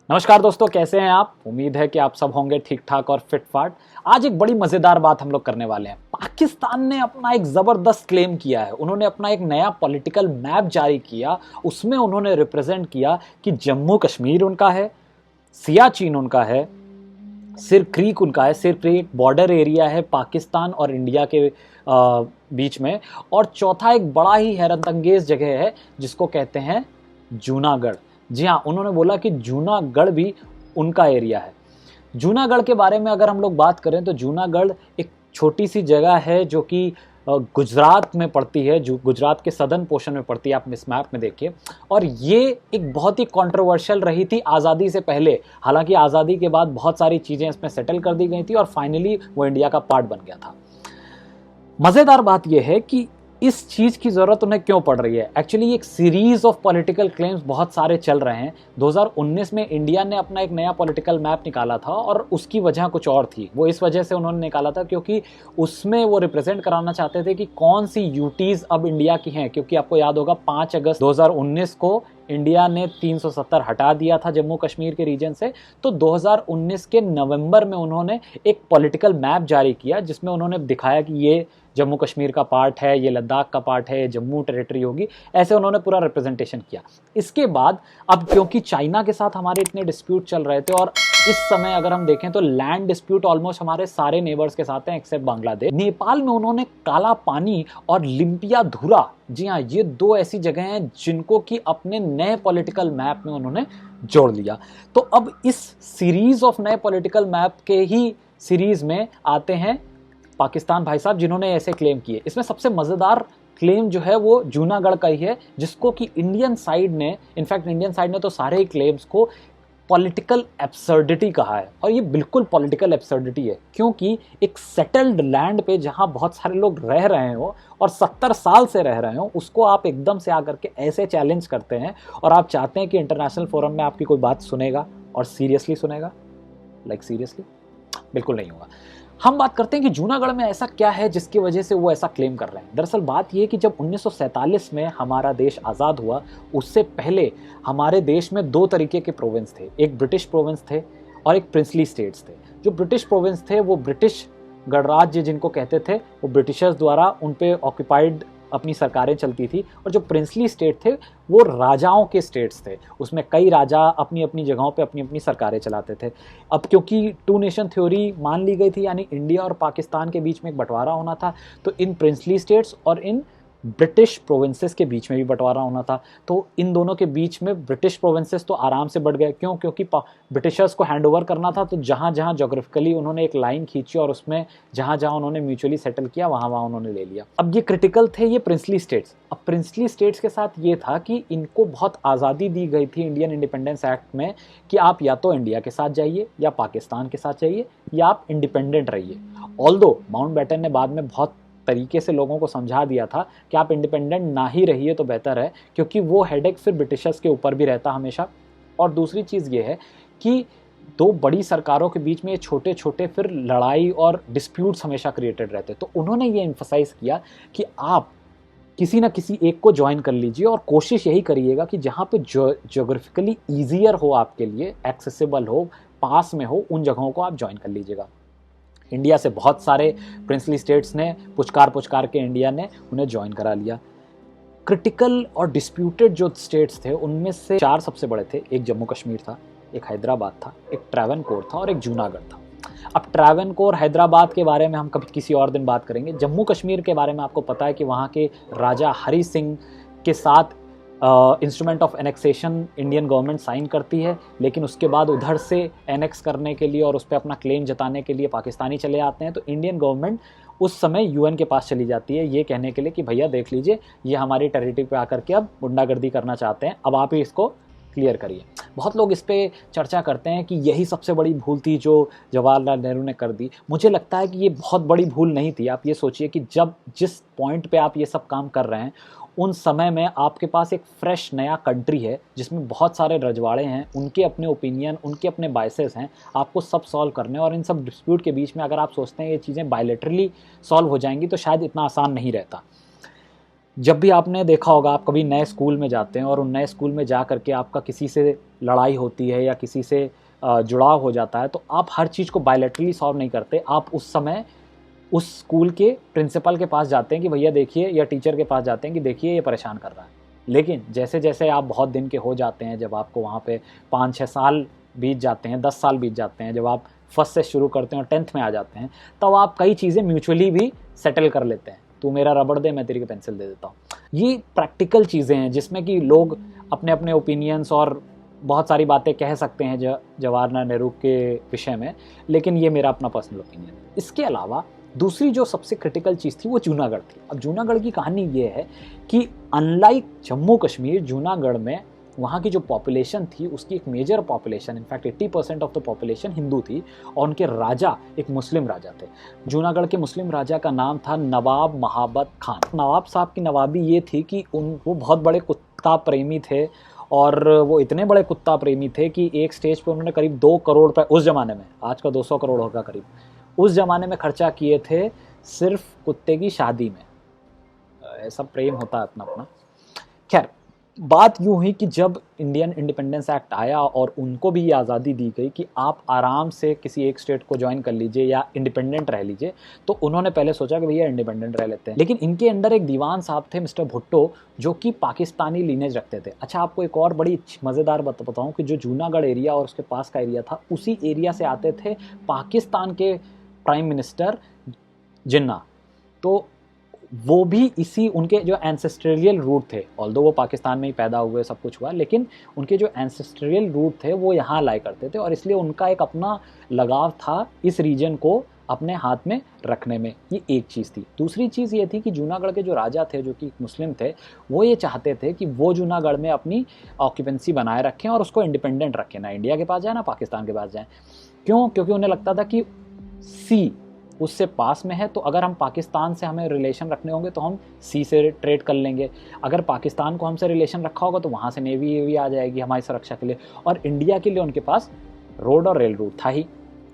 नमस्कार दोस्तों, कैसे हैं आप। उम्मीद है कि आप सब होंगे ठीक ठाक और फिट फाट। आज एक बड़ी मजेदार बात हम लोग करने वाले हैं। पाकिस्तान ने अपना एक जबरदस्त क्लेम किया है। उन्होंने अपना एक नया पॉलिटिकल मैप जारी किया। उसमें उन्होंने रिप्रेजेंट किया कि जम्मू कश्मीर उनका है, सियाचिन उनका है, सिर क्रीक उनका है। सिर क्रीक बॉर्डर एरिया है पाकिस्तान और इंडिया के बीच में। और चौथा एक बड़ा ही हैरतअंगेज जगह है जिसको कहते हैं जूनागढ़। जी हाँ, उन्होंने बोला कि जूनागढ़ भी उनका एरिया है। जूनागढ़ के बारे में अगर हम लोग बात करें तो जूनागढ़ एक छोटी सी जगह है जो कि गुजरात में पड़ती है, जो गुजरात के सदर्न पोर्शन में पड़ती है। आप इस मैप में देखिए। और ये एक बहुत ही कंट्रोवर्शियल रही थी आज़ादी से पहले। हालांकि आज़ादी के बाद बहुत सारी चीज़ें इसमें सेटल कर दी गई थी और फाइनली वो इंडिया का पार्ट बन गया था। मज़ेदार बात यह है कि इस चीज़ की ज़रूरत उन्हें क्यों पड़ रही है। एक्चुअली एक सीरीज ऑफ पॉलिटिकल क्लेम्स बहुत सारे चल रहे हैं। 2019 में इंडिया ने अपना एक नया पॉलिटिकल मैप निकाला था और उसकी वजह कुछ और थी। वो इस वजह से उन्होंने निकाला था क्योंकि उसमें वो रिप्रेजेंट कराना चाहते थे कि कौन सी यूटीज़ अब इंडिया की हैं। क्योंकि आपको याद होगा 5 अगस्त 2019 को इंडिया ने 370 हटा दिया था जम्मू कश्मीर के रीजन से। तो 2019 के नवंबर में उन्होंने एक पॉलिटिकल मैप जारी किया जिसमें उन्होंने दिखाया कि ये जम्मू कश्मीर का पार्ट है, ये लद्दाख का पार्ट है, जम्मू टेरिटरी होगी। ऐसे उन्होंने पूरा रिप्रेजेंटेशन किया। इसके बाद अब क्योंकि चाइना के साथ हमारे इतने डिस्प्यूट चल रहे थे और इस समय अगर हम देखें तो लैंड डिस्प्यूट ऑलमोस्ट हमारे सारे नेबर्स के साथ हैं एक्सेप्ट बांग्लादेश। नेपाल में उन्होंने काला पानी और लिम्पिया धुरा, जी हाँ, ये 2 ऐसी जगह हैं जिनको कि अपने नए पॉलिटिकल मैप में उन्होंने जोड़ लिया। तो अब इस सीरीज ऑफ नए पॉलिटिकल मैप के ही सीरीज में आते हैं पाकिस्तान भाई साहब जिन्होंने ऐसे क्लेम किए। इसमें सबसे मज़ेदार क्लेम जो है वो जूनागढ़ का ही है, जिसको कि इंडियन साइड ने, इनफैक्ट इंडियन साइड ने तो सारे ही क्लेम्स को पॉलिटिकल एब्सर्डिटी कहा है। और ये बिल्कुल पॉलिटिकल एब्सर्डिटी है क्योंकि एक सेटल्ड लैंड पे जहां बहुत सारे लोग रह रहे हो और 70 साल से रह रहे हो, उसको आप एकदम से आकर के ऐसे चैलेंज करते हैं और आप चाहते हैं कि इंटरनेशनल फोरम में आपकी कोई बात सुनेगा और सीरियसली सुनेगा। लाइक सीरियसली बिल्कुल नहीं होगा। हम बात करते हैं कि जूनागढ़ में ऐसा क्या है जिसकी वजह से वो ऐसा क्लेम कर रहे हैं। दरअसल बात ये है कि जब 1947 में हमारा देश आज़ाद हुआ, उससे पहले हमारे देश में 2 तरीके के प्रोविंस थे। एक ब्रिटिश प्रोविंस थे और एक प्रिंसली स्टेट्स थे। जो ब्रिटिश प्रोविंस थे वो ब्रिटिश गणराज्य जिनको कहते थे, वो ब्रिटिशर्स द्वारा उन पे ऑक्यूपाइड अपनी सरकारें चलती थी। और जो प्रिंसली स्टेट थे वो राजाओं के स्टेट्स थे। उसमें कई राजा अपनी अपनी जगहों पे अपनी अपनी सरकारें चलाते थे। अब क्योंकि 2 नेशन थ्योरी मान ली गई थी, यानी इंडिया और पाकिस्तान के बीच में एक बंटवारा होना था, तो इन प्रिंसली स्टेट्स और इन ब्रिटिश प्रोविंसेस के बीच में भी बंटवारा होना था। तो इन दोनों के बीच में ब्रिटिश प्रोविंसेस तो आराम से बढ़ गए। क्यों? क्योंकि ब्रिटिशर्स को हैंड ओवर करना था। तो जहाँ जहाँ जोग्राफिकली उन्होंने एक लाइन खींची और उसमें जहाँ जहाँ उन्होंने म्यूचुअली सेटल किया वहाँ वहाँ उन्होंने ले लिया। अब ये क्रिटिकल थे ये प्रिंसली स्टेट्स। अब प्रिंसली स्टेट्स के साथ ये था कि इनको बहुत आज़ादी दी गई थी इंडियन इंडिपेंडेंस एक्ट में कि आप या तो इंडिया के साथ जाइए या पाकिस्तान के साथ जाइए या आप इंडिपेंडेंट रहिए। ऑल्दो माउंटबेटन ने बाद में बहुत तरीके से लोगों को समझा दिया था कि आप इंडिपेंडेंट ना ही रहिए तो बेहतर है, क्योंकि वो हेडेक फिर ब्रिटिशर्स के ऊपर भी रहता हमेशा। और दूसरी चीज़ ये है कि 2 बड़ी सरकारों के बीच में ये छोटे छोटे फिर लड़ाई और डिस्प्यूट्स हमेशा क्रिएटेड रहते। तो उन्होंने ये एम्फसाइज किया कि आप किसी ना किसी एक को ज्वाइन कर लीजिए और कोशिश यही करिएगा कि जहाँ पे ज्योग्राफिकली ईजियर हो, आपके लिए एक्सेसिबल हो, पास में हो, उन जगहों को आप ज्वाइन कर लीजिएगा। इंडिया से बहुत सारे प्रिंसली स्टेट्स ने पुचकार के इंडिया ने उन्हें ज्वाइन करा लिया। क्रिटिकल और डिस्प्यूटेड जो स्टेट्स थे उनमें से 4 सबसे बड़े थे। एक जम्मू कश्मीर था, एक हैदराबाद था, एक ट्रैवनकोर था और एक जूनागढ़ था। अब ट्रैवनकोर हैदराबाद के बारे में हम कभी किसी और दिन बात करेंगे। जम्मू कश्मीर के बारे में आपको पता है कि वहाँ के राजा हरि सिंह के साथ instrument of annexation Indian government sign करती है, लेकिन उसके बाद उधर से एनेक्स करने के लिए और उस पर अपना क्लेम जताने के लिए पाकिस्तानी चले आते हैं। तो इंडियन गवर्नमेंट उस समय यूएन के पास चली जाती है ये कहने के लिए कि भैया देख लीजिए, ये हमारी टेरिटरी पे आकर के अब गुंडागर्दी करना चाहते हैं, अब आप ही इसको क्लियर करिए। बहुत लोग इस पे चर्चा करते हैं कि यही सबसे बड़ी भूल थी जो जवाहरलाल नेहरू ने कर दी। मुझे लगता है कि ये बहुत बड़ी भूल नहीं थी। आप ये सोचिए कि जब जिस पॉइंट पे आप ये सब काम कर रहे हैं उन समय में आपके पास एक फ्रेश नया कंट्री है जिसमें बहुत सारे रजवाड़े हैं, उनके अपने ओपिनियन, उनके अपने बायसेस हैं, आपको सब सॉल्व करने। और इन सब डिस्प्यूट के बीच में अगर आप सोचते हैं ये चीज़ें बायलैटरली सॉल्व हो जाएंगी तो शायद इतना आसान नहीं रहता। जब भी आपने देखा होगा, आप कभी नए स्कूल में जाते हैं और उन नए स्कूल में जा करके आपका किसी से लड़ाई होती है या किसी से जुड़ाव हो जाता है, तो आप हर चीज़ को बायलैटरली सॉल्व नहीं करते। आप उस समय उस स्कूल के प्रिंसिपल के पास जाते हैं कि भैया देखिए, या टीचर के पास जाते हैं कि देखिए ये परेशान कर रहा है। लेकिन जैसे जैसे आप बहुत दिन के हो जाते हैं, जब आपको वहाँ पे 5-6 साल बीत जाते हैं, 10 साल बीत जाते हैं, जब आप फर्स्ट से शुरू करते हैं और 10th में आ जाते हैं, तब आप कई चीज़ें म्यूचुअली भी सेटल कर लेते हैं। तू मेरा रबड़ दे, मैं तेरी को पेंसिल दे देता हूँ। ये प्रैक्टिकल चीज़ें हैं जिसमें कि लोग अपने अपने ओपिनियंस और बहुत सारी बातें कह सकते हैं जवाहरलाल नेहरू के विषय में, लेकिन ये मेरा अपना पर्सनल ओपिनियन है। इसके अलावा दूसरी जो सबसे क्रिटिकल चीज़ थी वो जूनागढ़ थी। अब जूनागढ़ की कहानी ये है कि अनलाइक जम्मू कश्मीर, जूनागढ़ में वहाँ की जो पॉपुलेशन थी उसकी एक major population, in fact 80% of the population Hindu थी, और उनके राजा एक मुस्लिम राजा थे। जूनागढ़ के मुस्लिम राजा का नाम था नवाब महाबत खान। नवाब साहब की नवाबी ये थी कि वो बहुत बड़े कुत्ता प्रेमी थे, और वो इतने बड़े कुत्ता प्रेमी थे कि एक स्टेज पे उन्होंने करीब 2 करोड़ रुपए, उस ज़माने में, आज का 200 करोड़ होगा करीब, उस ज़माने में खर्चा किए थे सिर्फ कुत्ते की शादी में। ऐसा प्रेम होता है अपना अपना। खैर, बात यूँ हुई कि जब इंडियन इंडिपेंडेंस एक्ट आया और उनको भी ये आज़ादी दी गई कि आप आराम से किसी एक स्टेट को ज्वाइन कर लीजिए या इंडिपेंडेंट रह लीजिए, तो उन्होंने पहले सोचा कि भैया इंडिपेंडेंट रह लेते हैं। लेकिन इनके अंडर एक दीवान साहब थे, मिस्टर भुट्टो, जो कि पाकिस्तानी लीनेज रखते थे। अच्छा, आपको एक और बड़ी मज़ेदार बात बताऊँ कि जो जूनागढ़ एरिया और उसके पास का एरिया था, उसी एरिया से आते थे पाकिस्तान के प्राइम मिनिस्टर जिन्ना। तो वो भी इसी, उनके जो एंसेस्ट्रियल रूट थे, ऑल्दो वो पाकिस्तान में ही पैदा हुए, सब कुछ हुआ, लेकिन उनके जो एंसेस्ट्रियल रूट थे वो यहाँ लाया करते थे, और इसलिए उनका एक अपना लगाव था इस रीजन को अपने हाथ में रखने में। ये एक चीज़ थी। दूसरी चीज़ ये थी कि जूनागढ़ के जो राजा थे, जो कि मुस्लिम थे, वो ये चाहते थे कि वो जूनागढ़ में अपनी ऑक्यूपेंसी बनाए रखें और उसको इंडिपेंडेंट रखें, ना इंडिया के पास जाए ना पाकिस्तान के पास जाए। क्यों? क्योंकि उन्हें लगता था कि सी उससे पास में है, तो अगर हम पाकिस्तान से हमें रिलेशन रखने होंगे तो हम सी से ट्रेड कर लेंगे। अगर पाकिस्तान को हमसे रिलेशन रखा होगा तो वहाँ से नेवी आ जाएगी हमारी सुरक्षा के लिए, और इंडिया के लिए उनके पास रोड और रेल रूट था ही।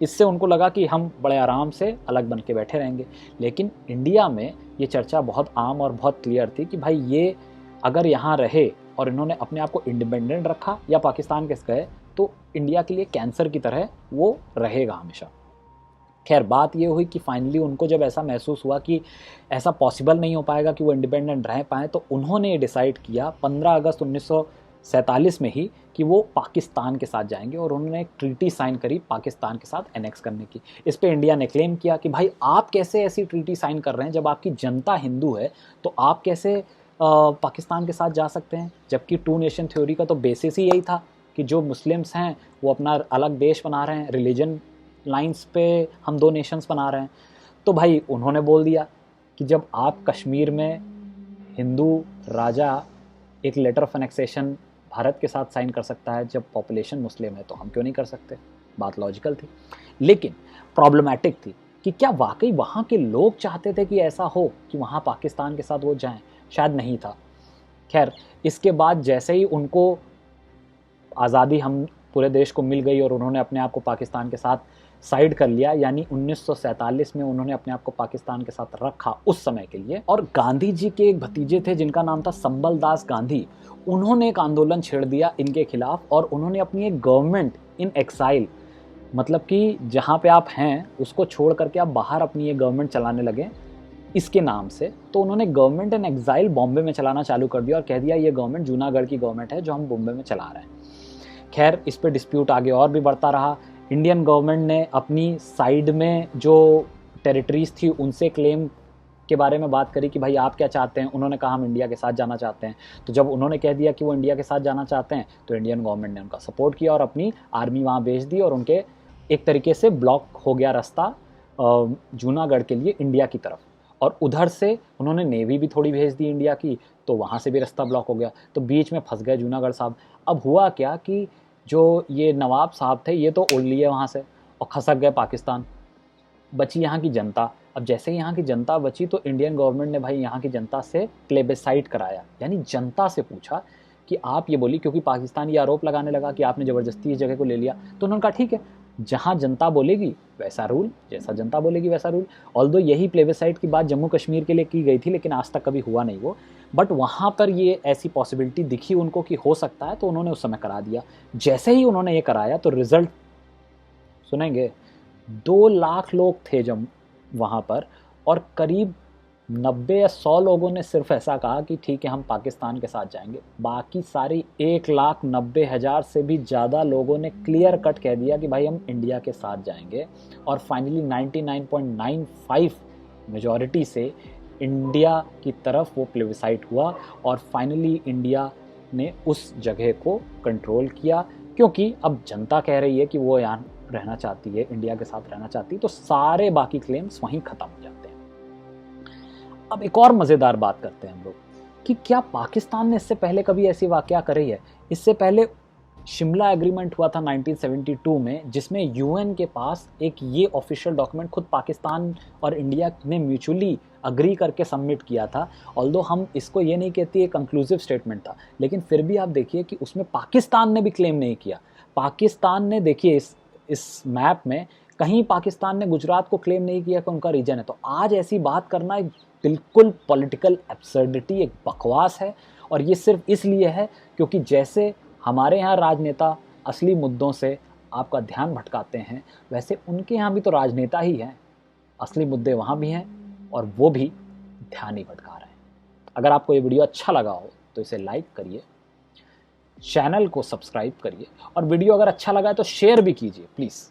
इससे उनको लगा कि हम बड़े आराम से अलग बन के बैठे रहेंगे। लेकिन इंडिया में ये चर्चा बहुत आम और बहुत क्लियर थी कि भाई ये अगर यहाँ रहे और इन्होंने अपने आप को इंडिपेंडेंट रखा या पाकिस्तान के गए, तो इंडिया के लिए कैंसर की तरह वो रहेगा हमेशा। खैर, बात ये हुई कि फाइनली उनको जब ऐसा महसूस हुआ कि ऐसा पॉसिबल नहीं हो पाएगा कि वो इंडिपेंडेंट रह पाएँ, तो उन्होंने डिसाइड किया 15 अगस्त 1947 में ही कि वो पाकिस्तान के साथ जाएंगे, और उन्होंने एक ट्रीटी साइन करी पाकिस्तान के साथ एनेक्स करने की। इस पे इंडिया ने क्लेम किया कि भाई आप कैसे ऐसी ट्रीटी साइन कर रहे हैं, जब आपकी जनता हिंदू है तो आप कैसे पाकिस्तान के साथ जा सकते हैं, जबकि टू नेशन थ्योरी का तो बेसिस ही यही था कि जो मुस्लिम्स हैं वो अपना अलग देश बना रहे हैं, रिलीजन लाइंस पे हम 2 नेशंस बना रहे हैं। तो भाई उन्होंने बोल दिया कि जब आप कश्मीर में हिंदू राजा एक लेटर ऑफ एनेक्सेशन भारत के साथ साइन कर सकता है जब पॉपुलेशन मुस्लिम है, तो हम क्यों नहीं कर सकते। बात लॉजिकल थी, लेकिन प्रॉब्लमैटिक थी कि क्या वाकई वहाँ के लोग चाहते थे कि ऐसा हो कि वहाँ पाकिस्तान के साथ वो जाएं? शायद नहीं था। खैर, इसके बाद जैसे ही उनको आज़ादी हम पूरे देश को मिल गई और उन्होंने अपने आप को पाकिस्तान के साथ साइड कर लिया, यानी 1947 में उन्होंने अपने आप को पाकिस्तान के साथ रखा उस समय के लिए। और गांधी जी के एक भतीजे थे जिनका नाम था संबल दास गांधी, उन्होंने एक आंदोलन छेड़ दिया इनके खिलाफ, और उन्होंने अपनी एक गवर्नमेंट इन एक्साइल, मतलब कि जहाँ पे आप हैं उसको छोड़ करके आप बाहर अपनी ये गवर्नमेंट चलाने लगे इसके नाम से। तो उन्होंने गवर्नमेंट इन एक्साइल बॉम्बे में चलाना चालू कर दिया और कह दिया ये गवर्नमेंट जूनागढ़ की गवर्नमेंट है जो हम बॉम्बे में चला रहे हैं। खैर, इस पे डिस्प्यूट आगे और भी बढ़ता रहा। इंडियन गवर्नमेंट ने अपनी साइड में जो टेरिटरीज थी उनसे क्लेम के बारे में बात करी कि भाई आप क्या चाहते हैं। उन्होंने कहा हम इंडिया के साथ जाना चाहते हैं। तो जब उन्होंने कह दिया कि वो इंडिया के साथ जाना चाहते हैं, तो इंडियन गवर्नमेंट ने उनका सपोर्ट किया और अपनी आर्मी वहाँ भेज दी, और उनके एक तरीके से ब्लॉक हो गया रास्ता जूनागढ़ के लिए इंडिया की तरफ। और उधर से उन्होंने नेवी भी थोड़ी भेज दी इंडिया की, तो वहाँ से भी रास्ता ब्लॉक हो गया। तो बीच में फंस गए जूनागढ़ साहब। अब हुआ क्या कि जो ये नवाब साहब थे ये तो उड़ लिए वहाँ से और खसक गए पाकिस्तान। बची यहाँ की जनता। अब जैसे ही यहाँ की जनता बची तो इंडियन गवर्नमेंट ने भाई यहाँ की जनता से प्लेबिसाइट कराया, यानी जनता से पूछा कि आप ये बोलिए, क्योंकि पाकिस्तान ये आरोप लगाने लगा कि आपने ज़बरदस्ती इस जगह को ले लिया। तो उन्होंने कहा ठीक है, जहां जनता बोलेगी वैसा रूल, जैसा जनता बोलेगी वैसा रूल। ऑल्दो यही प्लेबिसाइट की बात जम्मू कश्मीर के लिए की गई थी, लेकिन आज तक कभी हुआ नहीं वो, बट वहां पर ये ऐसी पॉसिबिलिटी दिखी उनको कि हो सकता है, तो उन्होंने उस समय करा दिया। जैसे ही उन्होंने ये कराया तो रिजल्ट सुनेंगे। 2 लाख लोग थे जब वहां पर, और करीब 90 या 100 लोगों ने सिर्फ ऐसा कहा कि ठीक है हम पाकिस्तान के साथ जाएंगे। बाकी सारी 1,90,000 से भी ज़्यादा लोगों ने क्लियर कट कह दिया कि भाई हम इंडिया के साथ जाएंगे। और फाइनली 99.95 मेजॉरिटी से इंडिया की तरफ वो प्लेबिसाइट हुआ, और फाइनली इंडिया ने उस जगह को कंट्रोल किया, क्योंकि अब जनता कह रही है कि वो यहाँ रहना चाहती है, इंडिया के साथ रहना चाहती है, तो सारे बाकी क्लेम्स वहीं खत्म हो जाते हैं। अब एक और मज़ेदार बात करते हैं हम लोग कि क्या पाकिस्तान ने इससे पहले कभी ऐसी वाकया करी है। इससे पहले शिमला एग्रीमेंट हुआ था 1972 में, जिसमें यूएन के पास एक ये ऑफिशियल डॉक्यूमेंट खुद पाकिस्तान और इंडिया ने म्यूचुअली अग्री करके सबमिट किया था। ऑल्दो हम इसको ये नहीं कहते एक कंक्लूसिव स्टेटमेंट था, लेकिन फिर भी आप देखिए कि उसमें पाकिस्तान ने भी क्लेम नहीं किया। पाकिस्तान ने, देखिए इस मैप में कहीं पाकिस्तान ने गुजरात को क्लेम नहीं किया कि उनका रीजन है। तो आज ऐसी बात करना एक बिल्कुल पॉलिटिकल एब्सर्डिटी, एक बकवास है। और ये सिर्फ इसलिए है क्योंकि जैसे हमारे यहाँ राजनेता असली मुद्दों से आपका ध्यान भटकाते हैं, वैसे उनके यहाँ भी तो राजनेता ही हैं, असली मुद्दे वहाँ भी हैं, और वो भी ध्यान ही भटका रहे हैं। अगर आपको ये वीडियो अच्छा लगा हो तो इसे लाइक करिए, चैनल को सब्सक्राइब करिए, और वीडियो अगर अच्छा लगा है तो शेयर भी कीजिए प्लीज़।